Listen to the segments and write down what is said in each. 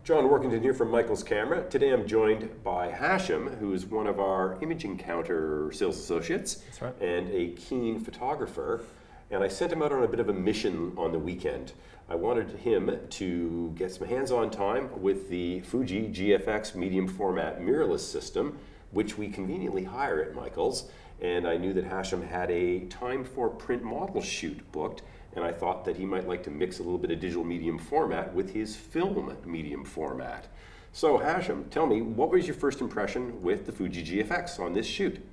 John Workington here from Michael's Camera. Today I'm joined by Hashem, who is one of our Image Encounter sales associates. That's right. And a keen photographer. And I sent him out on a bit of a mission on the weekend. I wanted him to get some hands-on time with the Fuji GFX medium format mirrorless system, which we conveniently hire at Michael's. And I knew that Hashem had a time for print model shoot booked, and I thought that he might like to mix a little bit of digital medium format with his film medium format. So Hashem, tell me, what was your first impression with the Fuji GFX on this shoot?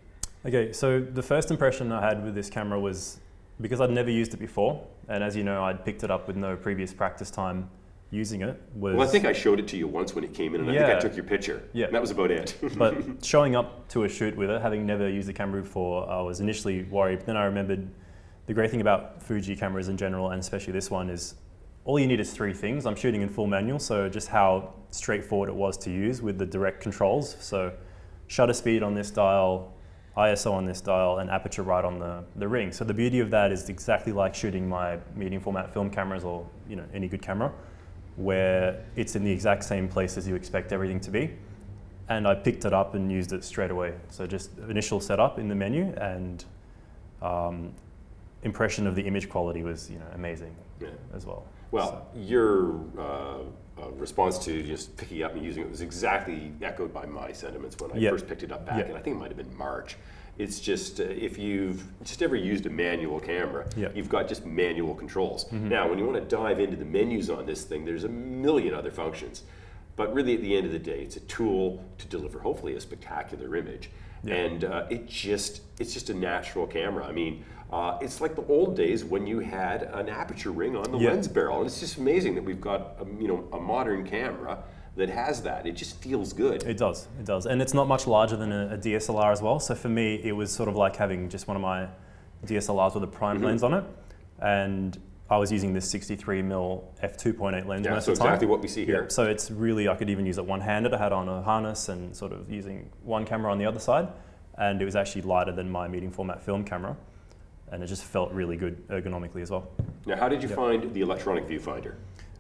Okay, so the first impression I had with this camera was, because I'd never used it before, and as you know, I'd picked it up with no previous practice time using it. Well, I think I showed it to you once when it came in, and I think I took your picture. Yeah. And that was about it. But showing up to a shoot with it, having never used the camera before, I was initially worried. But then I remembered the great thing about Fuji cameras in general, and especially this one, is all you need is three things. I'm shooting in full manual, so just how straightforward it was to use with the direct controls. So shutter speed on this dial, ISO on this dial, and aperture right on the ring. So the beauty of that is exactly like shooting my medium format film cameras or any good camera, where it's in the exact same place as you expect everything to be. And I picked it up and used it straight away. So just initial setup in the menu, and impression of the image quality was amazing as well. Well, so your response to just picking it up and using it was exactly echoed by my sentiments when I first picked it up back, and I think it might have been March. It's just, if you've just ever used a manual camera, you've got just manual controls. Mm-hmm. Now, when you want to dive into the menus on this thing, there's a million other functions. But really, at the end of the day, it's a tool to deliver, hopefully, a spectacular image. Yeah. And it's just a natural camera. I mean, it's like the old days when you had an aperture ring on the lens barrel. And it's just amazing that we've got a modern camera that has that. It just feels good. It does, and it's not much larger than a DSLR as well. So for me, it was sort of like having just one of my DSLRs with a prime lens on it, and I was using this 63mm F2.8 lens most of the time. So exactly what we see here. Yeah, so it's really, I could even use it one-handed. I had on a harness and sort of using one camera on the other side, and it was actually lighter than my medium format film camera, and it just felt really good ergonomically as well. Now, how did you find the Electronic Viewfinder?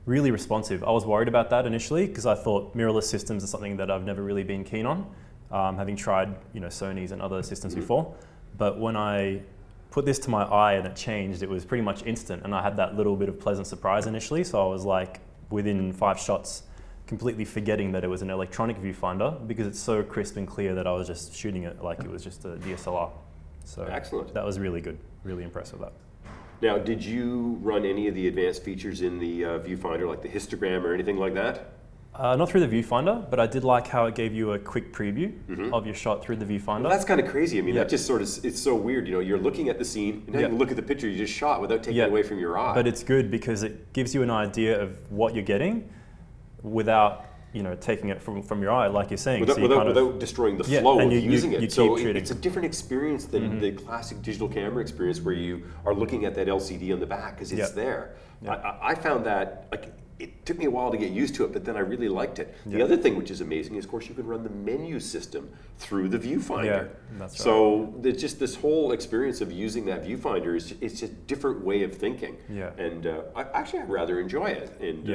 Really responsive. I was worried about that initially because I thought mirrorless systems are something that I've never really been keen on, having tried Sony's and other systems before. But when I put this to my eye and it changed, it was pretty much instant, and I had that little bit of pleasant surprise initially. So I was like, within 5 shots, completely forgetting that it was an electronic viewfinder because it's so crisp and clear that I was just shooting it like it was just a DSLR. So excellent. That was really good. Really impressed with that. Now, did you run any of the advanced features in the viewfinder, like the histogram or anything like that? Not through the viewfinder, but I did like how it gave you a quick preview of your shot through the viewfinder. Well, that's kind of crazy. I mean, that just sort of, it's so weird. You're looking at the scene, and then you look at the picture you just shot without taking it away from your eye. But it's good because it gives you an idea of what you're getting without taking it from your eye, like you're saying. Without destroying the flow of using it. So it's a different experience than the classic digital camera experience where you are looking at that LCD on the back because it's there. I found that, it took me a while to get used to it, but then I really liked it. The other thing which is amazing is, of course, you can run the menu system through the viewfinder. Yeah, that's right. So there's just this whole experience of using that viewfinder it's just a different way of thinking. Yeah. And I rather enjoy it. And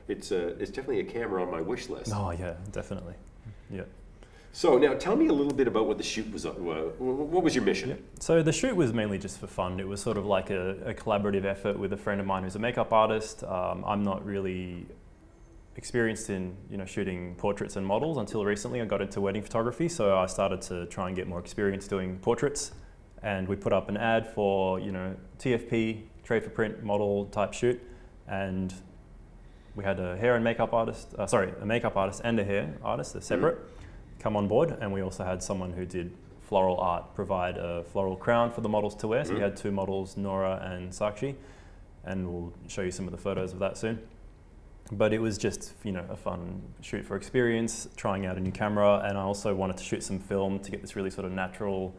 it's definitely a camera on my wish list. Oh yeah, definitely. Yeah. So now tell me a little bit about what the shoot was. What was your mission? Yeah. So the shoot was mainly just for fun. It was sort of like a collaborative effort with a friend of mine who's a makeup artist. I'm not really experienced in shooting portraits and models until recently. I got into wedding photography, so I started to try and get more experience doing portraits. And we put up an ad for TFP, trade for print model type shoot, and we had a hair and makeup artist. A makeup artist and a hair artist. They're separate. Come on board, and we also had someone who did floral art provide a floral crown for the models to wear. So we had 2 models, Nora and Sakshi, and we'll show you some of the photos of that soon. But it was just a fun shoot for experience, trying out a new camera, and I also wanted to shoot some film to get this really sort of natural,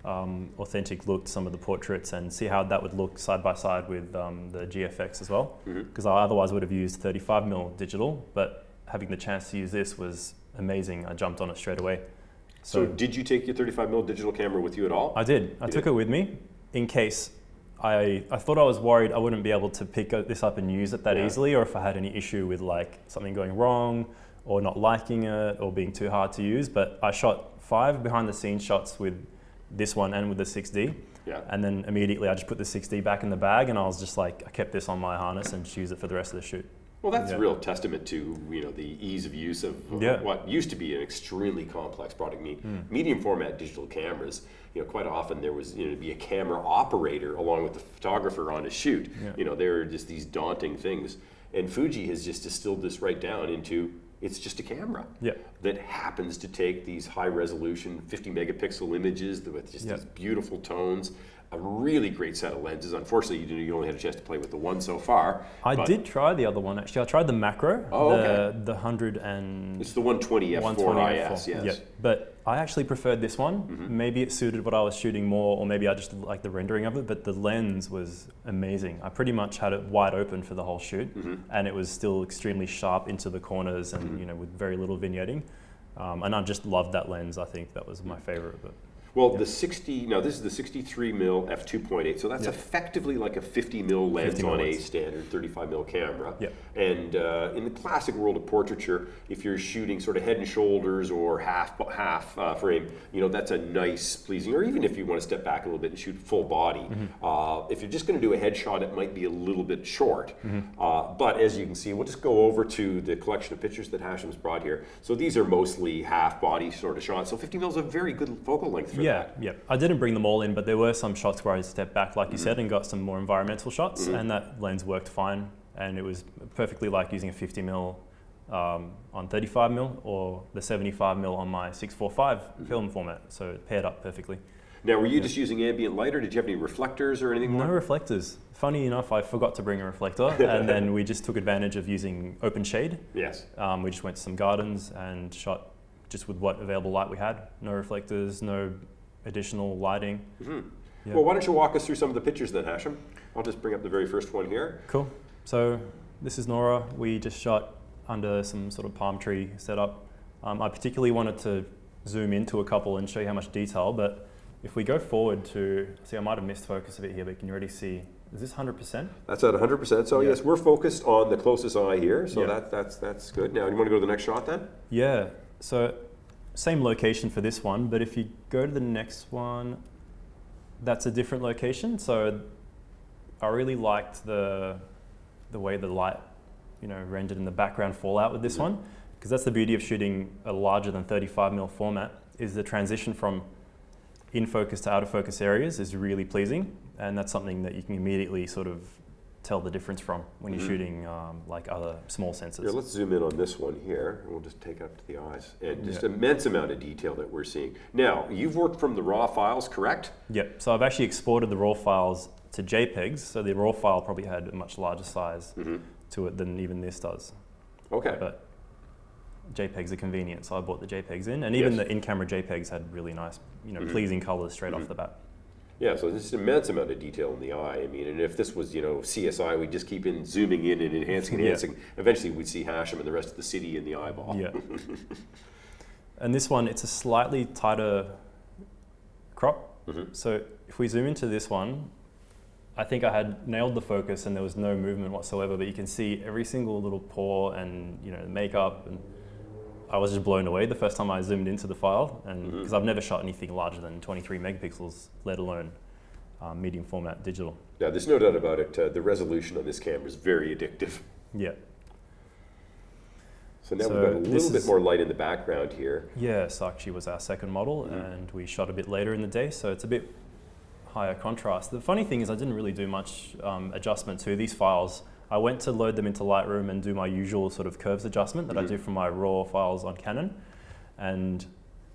authentic look to some of the portraits and see how that would look side by side with the GFX as well. Because I otherwise would have used 35mm digital, but having the chance to use this was amazing. I jumped on it straight away. So did you take your 35mm digital camera with you at all? I did. I took it with me in case I thought I was worried I wouldn't be able to pick this up and use it that easily, or if I had any issue with like something going wrong or not liking it or being too hard to use. But I shot 5 behind the scenes shots with this one and with the 6D. Yeah. And then immediately I just put the 6D back in the bag, and I was just like, I kept this on my harness and just use it for the rest of the shoot. Well, that's a real testament to the ease of use of what used to be an extremely complex product. I mean, medium format digital cameras. Quite often there was to be a camera operator along with the photographer on a shoot. Yeah. They're just these daunting things, and Fuji has just distilled this right down into it's just a camera that happens to take these high resolution 50 megapixel images with just these beautiful tones. A really great set of lenses. Unfortunately, you only had a chance to play with the one so far. I did try the other one actually. I tried the macro, the 100 and... It's the 120 f4 IS, yes. Yeah, but I actually preferred this one. Mm-hmm. Maybe it suited what I was shooting more, or maybe I just liked the rendering of it, but the lens was amazing. I pretty much had it wide open for the whole shoot, and it was still extremely sharp into the corners and with very little vignetting. And I just loved that lens. I think that was my favorite. But well, the 60, now this is the 63 mil f2.8, so that's effectively like a 50 mil lens on a standard 35 mil camera. Yep. And in the classic world of portraiture, if you're shooting sort of head and shoulders or half frame, that's a nice, pleasing, or even if you want to step back a little bit and shoot full body. If you're just going to do a headshot, it might be a little bit short. But as you can see, we'll just go over to the collection of pictures that Hashem's brought here. So these are mostly half body sort of shots. So 50 mil is a very good focal length for that. Yeah. I didn't bring them all in, but there were some shots where I stepped back, like you said, and got some more environmental shots, and that lens worked fine. And it was perfectly like using a 50 mil on 35 mil or the 75 mil on my 645 film format. So it paired up perfectly. Now, were you just using ambient light, or did you have any reflectors or anything? No reflectors. Funny enough, I forgot to bring a reflector, and then we just took advantage of using open shade. Yes. We just went to some gardens and shot just with what available light we had. No reflectors, no additional lighting. Yeah. Well, why don't you walk us through some of the pictures then, Hashem? I'll just bring up the very first one here. Cool. So this is Nora. We just shot under some sort of palm tree setup. I particularly wanted to zoom into a couple and show you how much detail, but if we go forward to, see, I might have missed focus a bit here, but can you already see, is this 100%? That's at 100%. So yes, we're focused on the closest eye here. So that's good. Now, you want to go to the next shot then? Yeah. So same location for this one, but if you go to the next one, that's a different location. So I really liked the way the light, rendered in the background fallout with this one, because that's the beauty of shooting a larger than 35 mil format, is the transition from in focus to out of focus areas is really pleasing, and that's something that you can immediately sort of tell the difference from when you're shooting like other small sensors. Yeah, let's zoom in on this one here, and we'll just take up to the eyes. And just immense amount of detail that we're seeing. Now, you've worked from the RAW files, correct? Yep, so I've actually exported the RAW files to JPEGs, so the RAW file probably had a much larger size to it than even this does. Okay. But JPEGs are convenient, so I bought the JPEGs in, and even the in-camera JPEGs had really nice, pleasing colors straight off the bat. Yeah, so there's an immense amount of detail in the eye. I mean, and if this was, CSI, we'd just keep zooming in and enhancing. Eventually, we'd see Hashem and the rest of the city in the eyeball. Yeah. And this one, it's a slightly tighter crop. So if we zoom into this one, I think I had nailed the focus and there was no movement whatsoever, but you can see every single little pore and, makeup, and I was just blown away the first time I zoomed into the file, and because I've never shot anything larger than 23 megapixels, let alone medium format digital. Yeah, there's no doubt about it. The resolution on this camera is very addictive. Yeah. So now we've got a little bit more light in the background here. Yeah, Sakshi was our second model, and we shot a bit later in the day, so it's a bit higher contrast. The funny thing is I didn't really do much adjustment to these files. I went to load them into Lightroom and do my usual sort of curves adjustment that I do for my RAW files on Canon. And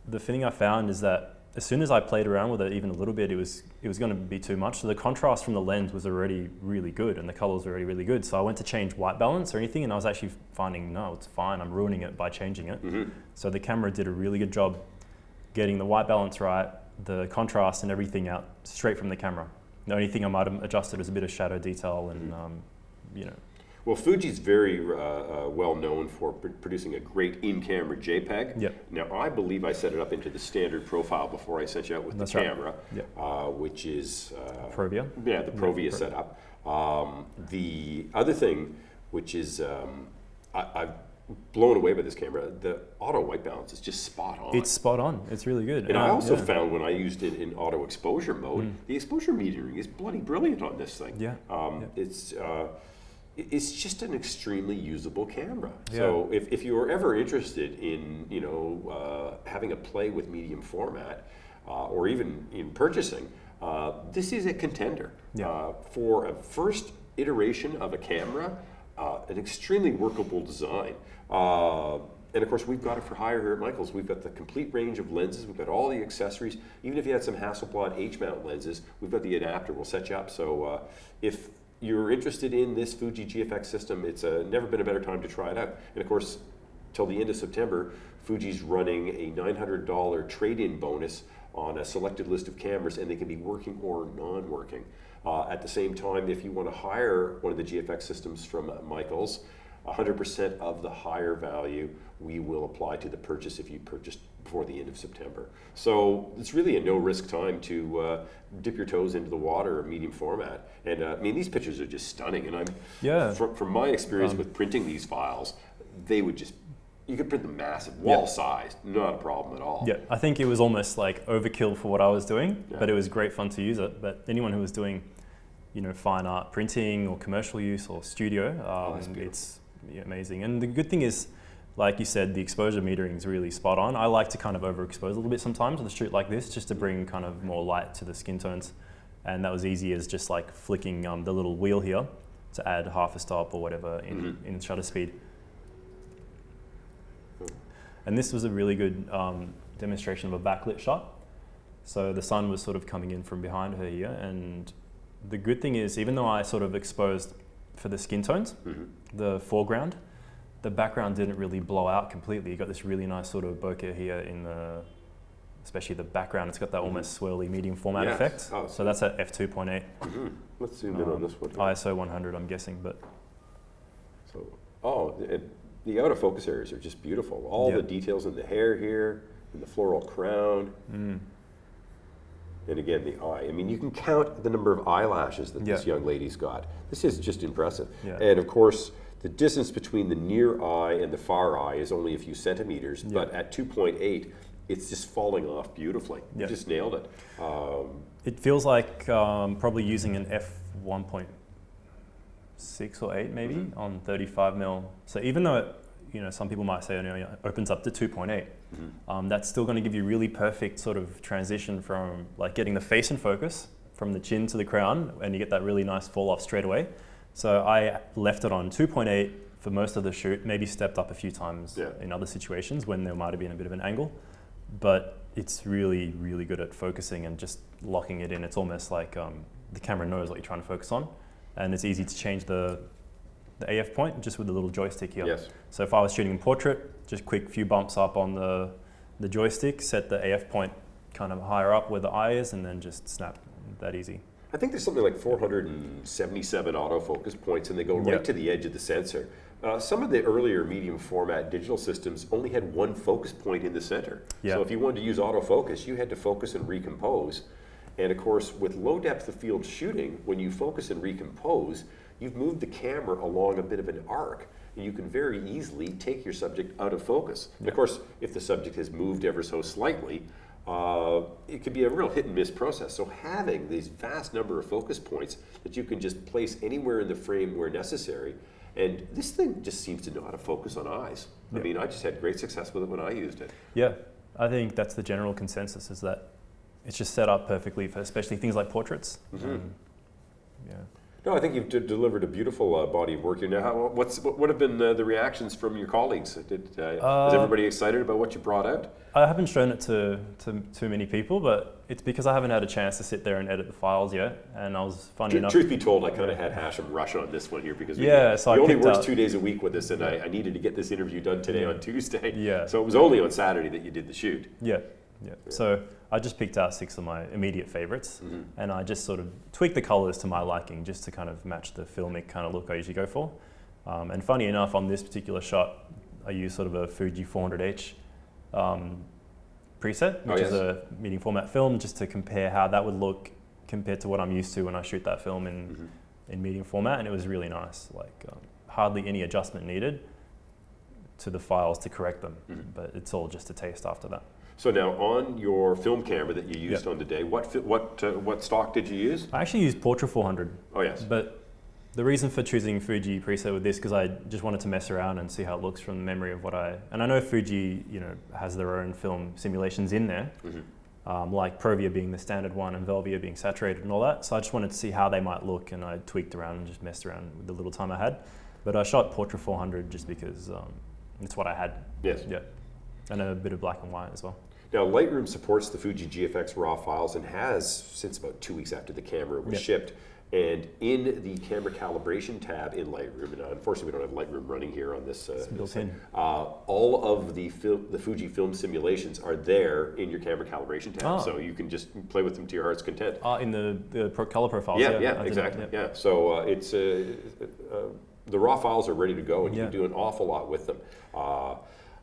the thing I found is that as soon as I played around with it even a little bit, it was going to be too much. So the contrast from the lens was already really good and the colors were already really good. So I went to change white balance or anything, and I was actually finding, no, it's fine, I'm ruining it by changing it. So the camera did a really good job getting the white balance right, the contrast and everything out straight from the camera. The only thing I might have adjusted was a bit of shadow detail and Well, Fuji's very well known for producing a great in-camera JPEG. Yep. Now, I believe I set it up into the standard profile before I sent you out with That's the right. camera, Yep. which is Provia. Yeah, the Provia setup. The other thing, which is I've blown away by this camera, the auto white balance is just spot on. It's spot on. It's really good. And I also found when I used it in auto exposure mode, the exposure metering is bloody brilliant on this thing. Yeah. It's just an extremely usable camera. Yeah. So if you are ever interested in having a play with medium format, or even in purchasing, this is a contender. Yeah. For a first iteration of a camera, an extremely workable design. And of course, we've got it for hire here at Michaels. We've got the complete range of lenses. We've got all the accessories. Even if you had some Hasselblad H-mount lenses, we've got the adapter. We'll set you up. So if you're interested in this Fuji GFX system, it's never been a better time to try it out. And of course, till the end of September, Fuji's running a $900 trade-in bonus on a selected list of cameras, and they can be working or non-working. At the same time, if you want to hire one of the GFX systems from Michaels, 100% of the higher value we will apply to the purchase if you purchased before the end of September. So it's really a no-risk time to dip your toes into the water of medium format. And I mean, these pictures are just stunning. And from my experience with printing these files, they would just, you could print them massive, wall-sized, not a problem at all. Yeah, I think it was almost like overkill for what I was doing, but it was great fun to use it. But anyone who was doing, fine art printing or commercial use or studio, it's amazing. And the good thing is, like you said, the exposure metering is really spot on. I like to kind of overexpose a little bit sometimes with a shoot like this, just to bring kind of more light to the skin tones. And that was easy as just like flicking the little wheel here to add half a stop or whatever in shutter speed. And this was a really good demonstration of a backlit shot. So the sun was sort of coming in from behind her here. And the good thing is, even though I sort of exposed for the skin tones, the foreground, the background didn't really blow out completely. You got this really nice sort of bokeh here in especially the background. It's got that almost swirly medium format effect. Oh, so that's at F2.8. Let's zoom in on this one. ISO 100, I'm guessing, but. So, the out of focus areas are just beautiful. All the details in the hair here, in the floral crown. And again, the eye. I mean, you can count the number of eyelashes that this young lady's got. This is just impressive. Yeah. And of course, the distance between the near eye and the far eye is only a few centimeters, but at 2.8, it's just falling off beautifully. You just nailed it. It feels like probably using an f1.6 or 8 maybe on 35mm. So even though some people might say it opens up to 2.8, that's still going to give you really perfect sort of transition from like getting the face in focus from the chin to the crown, and you get that really nice fall off straight away. So I left it on 2.8 for most of the shoot, maybe stepped up a few times in other situations when there might have been a bit of an angle, but it's really, really good at focusing and just locking it in. It's almost like the camera knows what you're trying to focus on, and it's easy to change the AF point just with the little joystick here. Yes. So if I was shooting in portrait, just quick few bumps up on the joystick, set the AF point kind of higher up where the eye is, and then just snap, that easy. I think there's something like 477 autofocus points, and they go right to the edge of the sensor. Some of the earlier medium format digital systems only had one focus point in the center. So if you wanted to use autofocus, you had to focus and recompose. And of course, with low depth of field shooting, when you focus and recompose, you've moved the camera along a bit of an arc. And you can very easily take your subject out of focus. And of course, if the subject has moved ever so slightly, it could be a real hit and miss process. So having these vast number of focus points that you can just place anywhere in the frame where necessary, and this thing just seems to know how to focus on eyes. I mean, I just had great success with it when I used it. Yeah, I think that's the general consensus, is that it's just set up perfectly for especially things like portraits. No, I think you've delivered a beautiful body of work here. Now, what have been the reactions from your colleagues? Is everybody excited about what you brought out? I haven't shown it to too many people, but it's because I haven't had a chance to sit there and edit the files yet. And I was funny enough. Truth be told, I kind of had Hashem rush on this one here because he so only works 2 days a week with us, and I needed to get this interview done today on Tuesday. So it was only on Saturday that you did the shoot. So I just picked out 6 of my immediate favorites, and I just sort of tweaked the colors to my liking just to kind of match the filmic kind of look I usually go for. And funny enough, on this particular shot, I used sort of a Fuji 400H preset, which is a medium format film, just to compare how that would look compared to what I'm used to when I shoot that film in medium format, and it was really nice. Like hardly any adjustment needed to the files to correct them, but it's all just a taste after that. So now on your film camera that you used on today, what stock did you use? I actually used Portra 400. Oh yes. But the reason for choosing Fuji preset with this, because I just wanted to mess around and see how it looks from the memory of and I know Fuji, has their own film simulations in there, like Provia being the standard one and Velvia being saturated and all that. So I just wanted to see how they might look, and I tweaked around and just messed around with the little time I had. But I shot Portra 400 just because it's what I had. Yes. Yeah. And a bit of black and white as well. Now, Lightroom supports the Fuji GFX RAW files and has since about 2 weeks after the camera was shipped. And in the camera calibration tab in Lightroom, and unfortunately we don't have Lightroom running here on this, all of the Fuji film simulations are there in your camera calibration tab, so you can just play with them to your heart's content. In the color profiles. Yeah, exactly. Yeah. So it's the raw files are ready to go, and you can do an awful lot with them.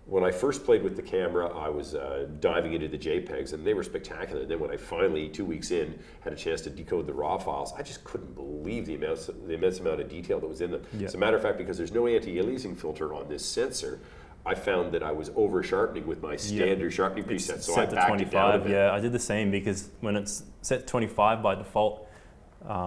When I first played with the camera, I was diving into the JPEGs, and they were spectacular. And then when I finally, 2 weeks in, had a chance to decode the RAW files, I just couldn't believe the immense amount of detail that was in them. As a matter of fact, because there's no anti-aliasing filter on this sensor, I found that I was over-sharpening with my standard sharpening preset, so I backed it down a bit. Yeah, I did the same, because when it's set to 25 by default,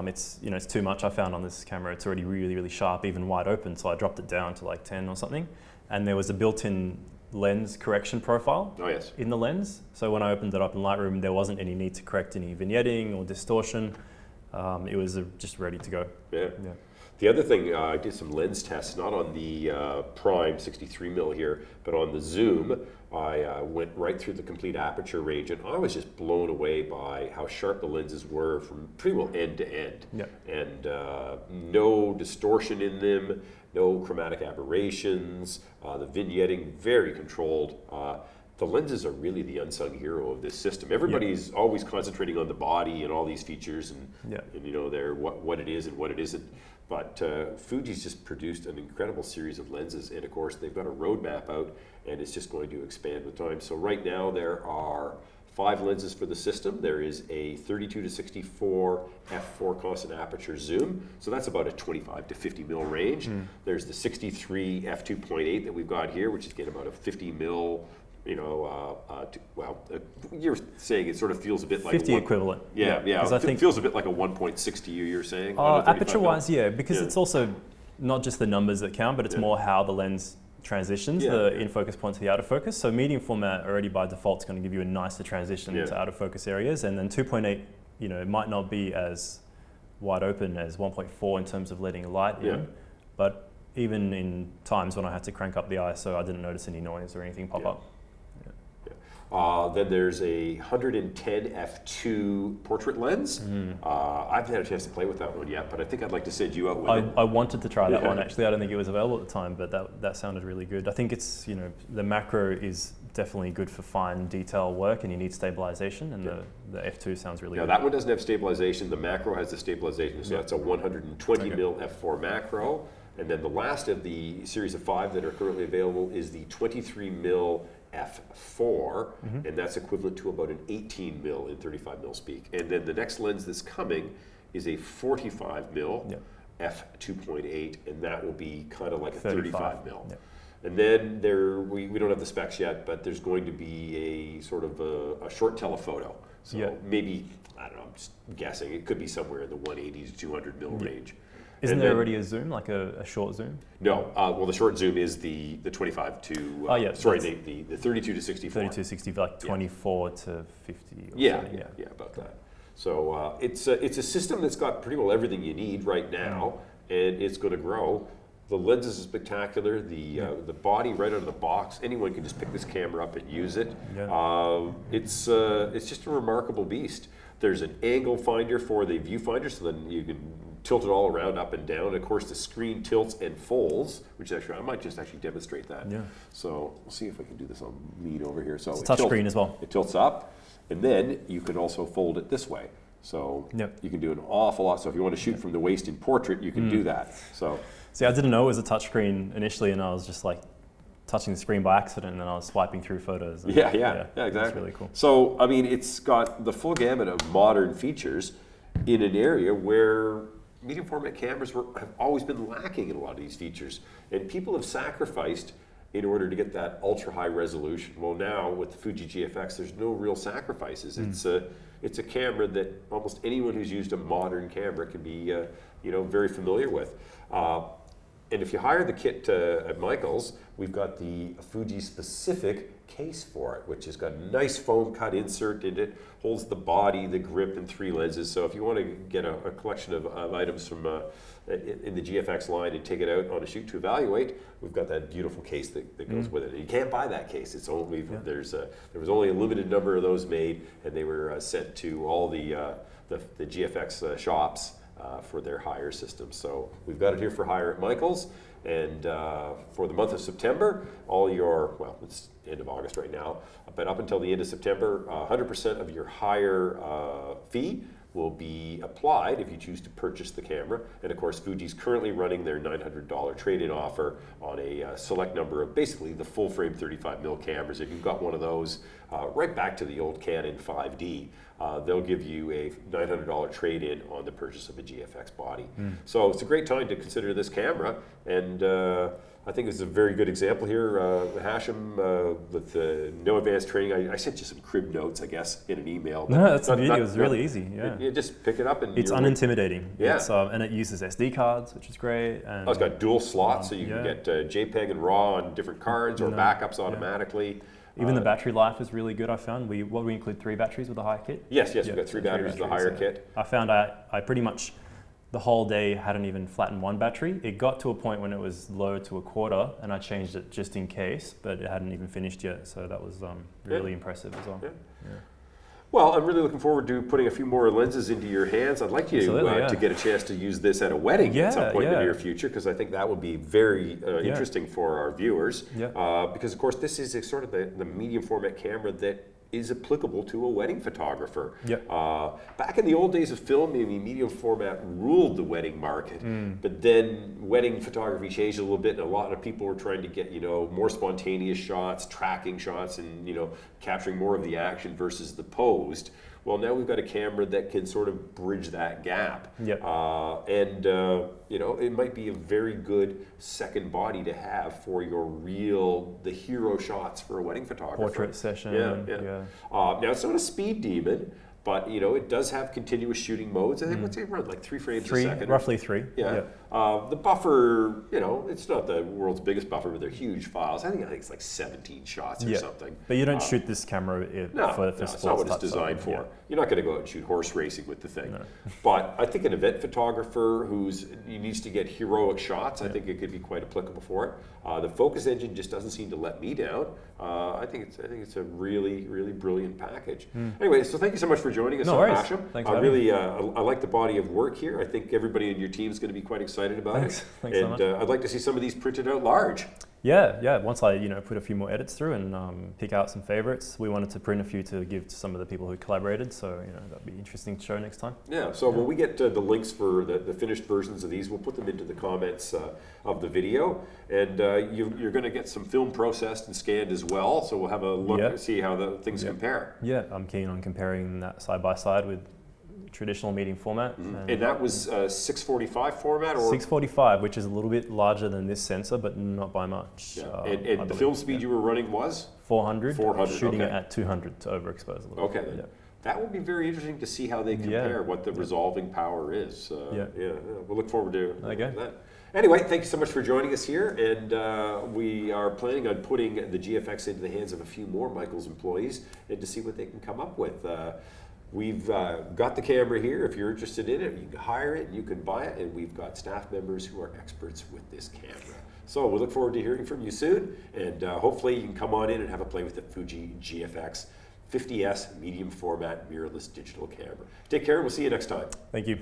it's too much. I found on this camera it's already really, really sharp, even wide open, so I dropped it down to like 10 or something. And there was a built-in lens correction profile in the lens. So when I opened it up in Lightroom, there wasn't any need to correct any vignetting or distortion. It was just ready to go. Yeah. The other thing, I did some lens tests, not on the prime 63mm here, but on the zoom. I went right through the complete aperture range, and I was just blown away by how sharp the lenses were from pretty well end to end. And no distortion in them, no chromatic aberrations, the vignetting very controlled. The lenses are really the unsung hero of this system. Everybody's always concentrating on the body and all these features and they're what it is and what it isn't. But Fuji's just produced an incredible series of lenses, and of course they've got a roadmap out, and it's just going to expand with time. So right now there are 5 lenses for the system. There is a 32 to 64 f4 constant aperture zoom, so that's about a 25 to 50 mil range. There's the 63 f2.8 that we've got here, which is again about a 50 mil. You're saying it sort of feels a bit like 50 equivalent. Yeah. I think feels a bit like a 1.6 to you. You're saying aperture-wise, because it's also not just the numbers that count, but it's more how the lens transitions the in-focus point to the out-of-focus. So medium format already by default is going to give you a nicer transition to out-of-focus areas, and then 2.8, it might not be as wide open as 1.4 in terms of letting light in, but even in times when I had to crank up the ISO, I didn't notice any noise or anything pop up. Then there's a 110 f2 portrait lens. I haven't had a chance to play with that one yet, but I think I'd like to send you out with it. I wanted to try that one actually. I don't think it was available at the time, but that sounded really good. I think it's, the macro is definitely good for fine detail work, and you need stabilization, and the f2 sounds really good. That one doesn't have stabilization. The macro has the stabilization, so that's a 120 mil f4 macro. And then the last of the series of 5 that are currently available is the 23 mil f4, and that's equivalent to about an 18 mil in 35 mil speak. And then the next lens that's coming is a 45 mil f2.8, and that will be kind of like a 35 mil. And then we don't have the specs yet, but there's going to be a sort of a short telephoto. So maybe, I don't know, I'm just guessing, it could be somewhere in the 180 to 200 mil range. Isn't there already a zoom, like a short zoom? No. Well, the short zoom is the 25 to, the 32 to 64. 32 to 60, like 24 to 50 or yeah, about that. So it's a system that's got pretty well everything you need right now, and it's going to grow. The lenses are spectacular. The body right out of the box. Anyone can just pick this camera up and use it. It's just a remarkable beast. There's an angle finder for the viewfinder, so then you can tilt it all around, up and down. Of course, the screen tilts and folds, which actually I might just actually demonstrate that. So we'll see if I can do this. I'll lean over here. So it's a touch screen as well. It tilts up, and then you can also fold it this way. So you can do an awful lot. So if you want to shoot from the waist in portrait, you can do that. So See, I didn't know it was a touchscreen initially, and I was just like touching the screen by accident, and then I was swiping through photos. And yeah, exactly. It's really cool. So, I mean, it's got the full gamut of modern features in an area where medium format cameras have always been lacking in a lot of these features. And people have sacrificed in order to get that ultra high resolution. Well, now with the Fuji GFX, there's no real sacrifices. It's a camera that almost anyone who's used a modern camera can be very familiar with. And if you hire the kit at Michael's, we've got the Fuji specific case for it, which has got a nice foam cut insert in it, holds the body, the grip, and 3 lenses. So if you want to get a collection of items from in the GFX line and take it out on a shoot to evaluate, we've got that beautiful case that goes with it. And you can't buy that case. It's only there was only a limited number of those made, and they were sent to all the GFX shops for their hire system. So we've got it here for hire at Michael's, and for the month of September, it's end of August right now, but up until the end of September, 100% of your hire fee will be applied if you choose to purchase the camera. And of course, Fuji's currently running their $900 trade-in offer on a select number of basically the full frame 35mm cameras. If you've got one of those, right back to the old Canon 5D, they'll give you a $900 trade-in on the purchase of a GFX body. So it's a great time to consider this camera, and I think it's a very good example here. Hashem, with no advanced training, I sent you some crib notes, I guess, in an email. No, that's the beauty. It was really easy. Yeah, you just pick it up and it's unintimidating. Yeah, and it uses SD cards, which is great. And it's got dual slots, so you can get JPEG and RAW on different cards or backups automatically. Even the battery life is really good, I found. We include 3 batteries with the higher kit? Yes, we've got 3 batteries with the higher kit. I found I pretty much, the whole day hadn't even flattened one battery. It got to a point when it was low to a quarter, and I changed it just in case, but it hadn't even finished yet, so that was really impressive as well. Yeah. Well, I'm really looking forward to putting a few more lenses into your hands. I'd like you to get a chance to use this at a wedding at some point in the near future, because I think that would be very interesting for our viewers. Because, of course, this is sort of the medium format camera that is applicable to a wedding photographer. Back in the old days of film, medium format ruled the wedding market, but then wedding photography changed a little bit, and a lot of people were trying to get more spontaneous shots, tracking shots, and capturing more of the action versus the posed. Well, now we've got a camera that can sort of bridge that gap. It might be a very good second body to have for the hero shots for a wedding photographer. Portrait session. Now, it's not a speed demon, but it does have continuous shooting modes. I think what's it run, like 3 frames a second? Roughly 3. The buffer, it's not the world's biggest buffer, but they're huge files. I think it's like 17 shots or something. But you don't shoot this camera for sports. That's not what it's designed for. You're not going to go out and shoot horse racing with the thing. But I think an event photographer who needs to get heroic shots, I think it could be quite applicable for it. The focus engine just doesn't seem to let me down. I think it's a really, really brilliant package. Anyway, so thank you so much for joining us on Hashem. I like the body of work here. I think everybody in your team is going to be quite excited about it. Thanks so much. I'd like to see some of these printed out large. Once I put a few more edits through and pick out some favorites, we wanted to print a few to give to some of the people who collaborated, so that'd be interesting to show next time. When we get the links for the finished versions of these, we'll put them into the comments of the video, and you're going to get some film processed and scanned as well, so we'll have a look and see how the things compare. I'm keen on comparing that side by side with traditional medium format. And that was 645 format? Or 645, which is a little bit larger than this sensor, but not by much. And the film speed you were running was? 400, shooting it at 200 to overexpose a little bit. Okay, that would be very interesting to see how they compare, what the resolving power is. We'll look forward to that. Anyway, thank you so much for joining us here, and we are planning on putting the GFX into the hands of a few more Michael's employees and to see what they can come up with. We've got the camera here. If you're interested in it, you can hire it, you can buy it, and we've got staff members who are experts with this camera. So we look forward to hearing from you soon, and hopefully you can come on in and have a play with the Fuji GFX 50S medium format mirrorless digital camera. Take care, and we'll see you next time. Thank you.